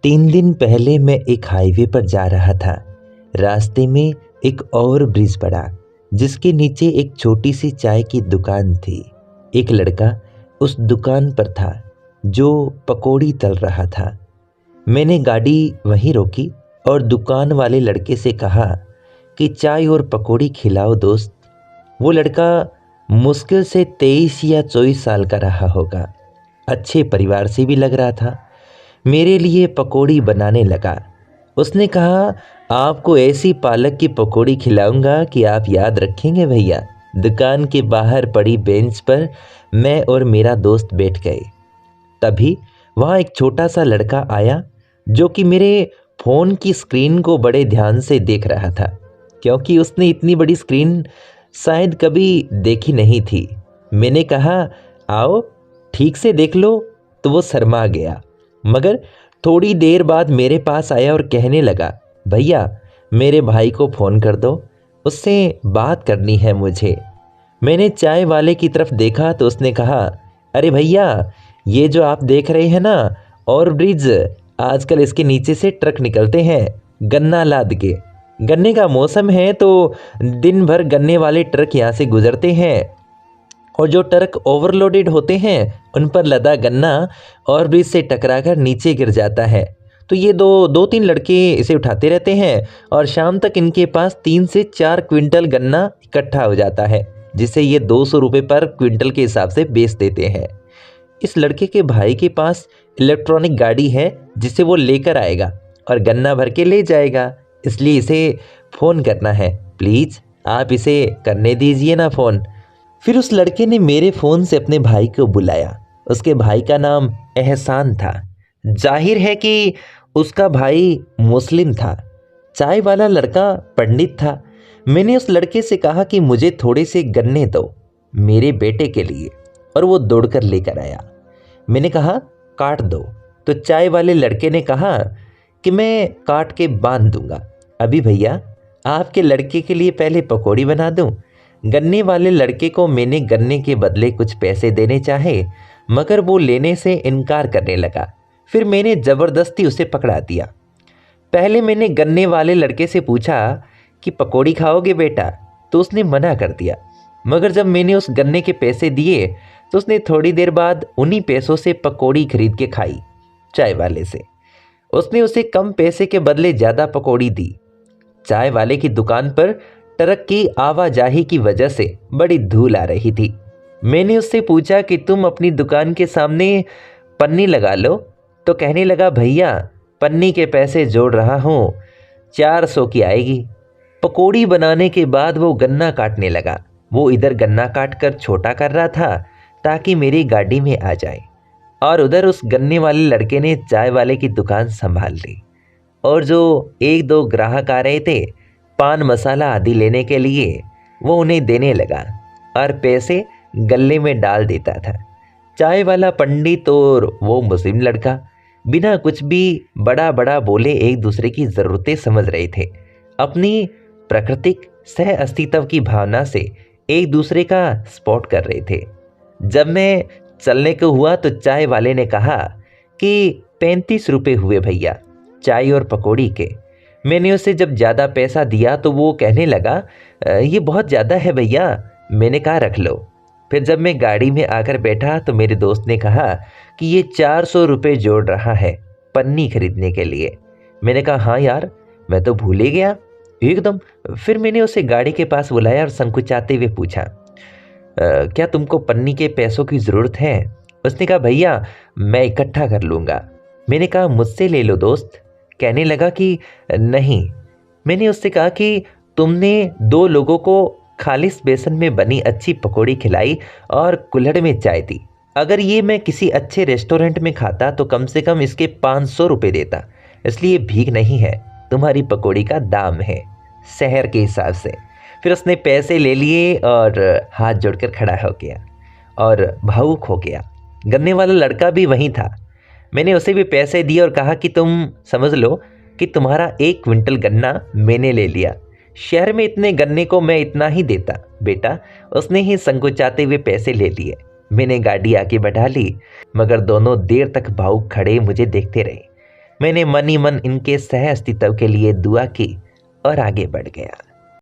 3 दिन पहले मैं एक हाईवे पर जा रहा था। रास्ते में एक ओवर ब्रिज पड़ा जिसके नीचे एक छोटी सी चाय की दुकान थी। एक लड़का उस दुकान पर था जो पकौड़ी तल रहा था। मैंने गाड़ी वहीं रोकी और दुकान वाले लड़के से कहा कि चाय और पकौड़ी खिलाओ दोस्त। वो लड़का मुश्किल से 23 या 24 साल का रहा होगा। अच्छे परिवार से भी लग रहा था। मेरे लिए पकौड़ी बनाने लगा। उसने कहा, आपको ऐसी पालक की पकौड़ी खिलाऊंगा कि आप याद रखेंगे भैया। दुकान के बाहर पड़ी बेंच पर मैं और मेरा दोस्त बैठ गए। तभी वहाँ एक छोटा सा लड़का आया जो कि मेरे फ़ोन की स्क्रीन को बड़े ध्यान से देख रहा था, क्योंकि उसने इतनी बड़ी स्क्रीन शायद कभी देखी नहीं थी। मैंने कहा, आओ ठीक से देख लो, तो वो शर्मा गया। मगर थोड़ी देर बाद मेरे पास आया और कहने लगा, भैया मेरे भाई को फ़ोन कर दो, उससे बात करनी है मुझे। मैंने चाय वाले की तरफ देखा तो उसने कहा, अरे भैया ये जो आप देख रहे हैं ना और ब्रिज, आजकल इसके नीचे से ट्रक निकलते हैं गन्ना लाद के। गन्ने का मौसम है तो दिन भर गन्ने वाले ट्रक यहाँ से गुजरते हैं और जो ट्रक ओवरलोडेड होते हैं उन पर लदा गन्ना और ब्रिज से टकराकर नीचे गिर जाता है। तो ये दो तीन लड़के इसे उठाते रहते हैं और शाम तक इनके पास 3 से 4 क्विंटल गन्ना इकट्ठा हो जाता है, जिसे ये 200 रुपये पर क्विंटल के हिसाब से बेच देते हैं। इस लड़के के भाई के पास इलेक्ट्रॉनिक गाड़ी है जिसे वो लेकर आएगा और गन्ना भर के ले जाएगा, इसलिए इसे फ़ोन करना है। प्लीज़ आप इसे करने दीजिए ना फ़ोन। फिर उस लड़के ने मेरे फ़ोन से अपने भाई को बुलाया। उसके भाई का नाम एहसान था। जाहिर है कि उसका भाई मुस्लिम था। चाय वाला लड़का पंडित था। मैंने उस लड़के से कहा कि मुझे थोड़े से गन्ने दो मेरे बेटे के लिए, और वो दौड़कर लेकर आया। मैंने कहा, काट दो, तो चाय वाले लड़के ने कहा कि मैं काट के बांध दूंगा। अभी भैया आपके लड़के के लिए पहले पकौड़ी बना दूं। गन्ने वाले लड़के को मैंने गन्ने के बदले कुछ पैसे देने चाहे, मगर वो लेने से इनकार करने लगा। फिर मैंने ज़बरदस्ती उसे पकड़ा दिया। पहले मैंने गन्ने वाले लड़के से पूछा कि पकौड़ी खाओगे बेटा, तो उसने मना कर दिया। मगर जब मैंने उस गन्ने के पैसे दिए तो उसने थोड़ी देर बाद उन्हीं पैसों से पकौड़ी खरीद के खाई चाय वाले से। उसने उसे कम पैसे के बदले ज़्यादा पकौड़ी दी। चाय वाले की दुकान पर ट्रक की आवाजाही की वजह से बड़ी धूल आ रही थी। मैंने उससे पूछा कि तुम अपनी दुकान के सामने पन्नी लगा लो, तो कहने लगा, भैया पन्नी के पैसे जोड़ रहा हूँ, 400 की आएगी। पकौड़ी बनाने के बाद वो गन्ना काटने लगा। वो इधर गन्ना काट कर छोटा कर रहा था ताकि मेरी गाड़ी में आ जाए, और उधर उस गन्ने वाले लड़के ने चाय वाले की दुकान संभाल ली। और जो 1-2 ग्राहक आ रहे थे पान मसाला आदि लेने के लिए, वो उन्हें देने लगा और पैसे गल्ले में डाल देता था। चाय वाला पंडित और वो मुस्लिम लड़का बिना कुछ भी बड़ा बड़ा बोले एक दूसरे की ज़रूरतें समझ रहे थे। अपनी प्राकृतिक सह अस्तित्व की भावना से एक दूसरे का सपोर्ट कर रहे थे। जब मैं चलने को हुआ तो चाय वाले ने कहा कि 35 रुपये हुए भैया चाय और पकौड़ी के। मैंने उसे जब ज़्यादा पैसा दिया तो वो कहने लगा, ये बहुत ज़्यादा है भैया। मैंने कहा, रख लो। फिर जब मैं गाड़ी में आकर बैठा तो मेरे दोस्त ने कहा कि ये 400 रुपये जोड़ रहा है पन्नी खरीदने के लिए। मैंने कहा, हाँ यार, मैं तो भूल ही गया एकदम। फिर मैंने उसे गाड़ी के पास बुलाया और संकुचाते हुए पूछा, क्या तुमको पन्नी के पैसों की ज़रूरत है? उसने कहा, भैया मैं इकट्ठा कर लूँगा। मैंने कहा, मुझसे ले लो दोस्त। कहने लगा कि नहीं। मैंने उससे कहा कि तुमने 2 लोगों को खालिस बेसन में बनी अच्छी पकौड़ी खिलाई और कुल्हड़ में चाय दी। अगर ये मैं किसी अच्छे रेस्टोरेंट में खाता तो कम से कम इसके 500 रुपये देता, इसलिए भीख नहीं है, तुम्हारी पकौड़ी का दाम है शहर के हिसाब से। फिर उसने पैसे ले लिए और हाथ जोड़कर खड़ा हो गया और भावुक हो गया। गन्ने वाला लड़का भी वहीं था। मैंने उसे भी पैसे दिए और कहा कि तुम समझ लो कि तुम्हारा 1 क्विंटल गन्ना मैंने ले लिया। शहर में इतने गन्ने को मैं इतना ही देता बेटा। उसने ही संकोचाते हुए पैसे ले लिए। मैंने गाड़ी आगे बढ़ा ली, मगर दोनों देर तक भावुक खड़े मुझे देखते रहे। मैंने मन ही मन इनके सह अस्तित्व के लिए दुआ की और आगे बढ़ गया।